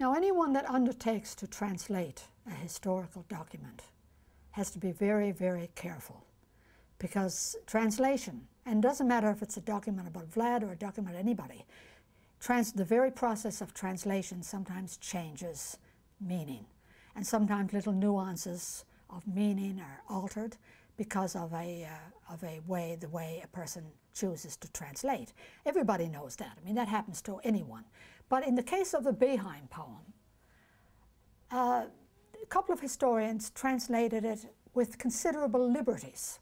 Now, anyone that undertakes to translate a historical document has to be very, very careful, because translation, and it doesn't matter if it's a document about Vlad or a document about anybody, the very process of translation sometimes changes meaning, and sometimes little nuances of meaning are altered because of the way a person chooses to translate. Everybody knows that. I mean, that happens to anyone. But in the case of the Beheim poem, a couple of historians translated it with considerable liberties.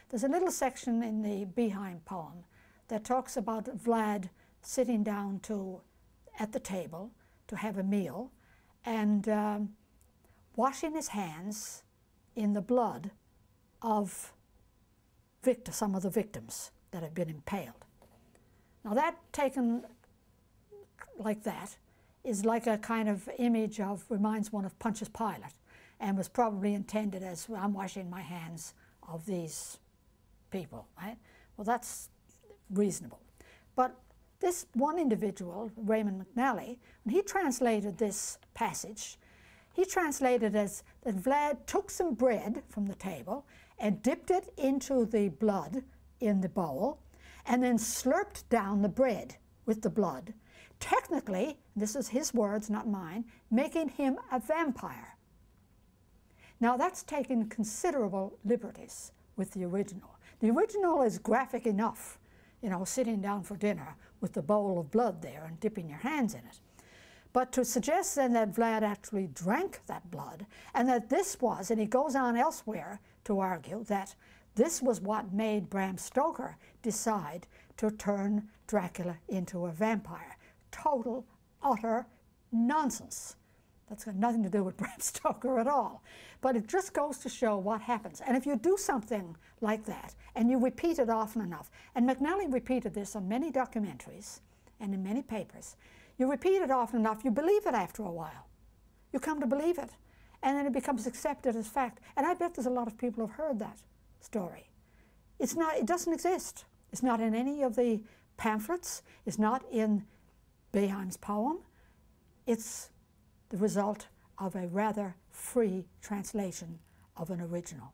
There's a little section in the Beheim poem that talks about Vlad sitting down at the table to have a meal and washing his hands in the blood of some of the victims that had been impaled. Now that, taken like that, is like a kind of image of, reminds one of Pontius Pilate, and was probably intended as, well, I'm washing my hands of these people, right? Well, that's reasonable. But this one individual, Raymond McNally, when he translated this passage, he translated as that Vlad took some bread from the table and dipped it into the blood in the bowl and then slurped down the bread with the blood, technically, this is his words, not mine, making him a vampire. Now that's taken considerable liberties with the original. The original is graphic enough, you know, sitting down for dinner with the bowl of blood there and dipping your hands in it. But to suggest then that Vlad actually drank that blood, and that this was, and he goes on elsewhere to argue that this was what made Bram Stoker decide to turn Dracula into a vampire. Total, utter nonsense. That's got nothing to do with Bram Stoker at all. But it just goes to show what happens. And if you do something like that, and you repeat it often enough, and McNally repeated this on many documentaries and in many papers, you repeat it often enough, you believe it after a while. You come to believe it. And then it becomes accepted as fact. And I bet there's a lot of people who've heard that story. It doesn't exist. It's not in any of the pamphlets. It's not in Beheim's poem. It's the result of a rather free translation of an original.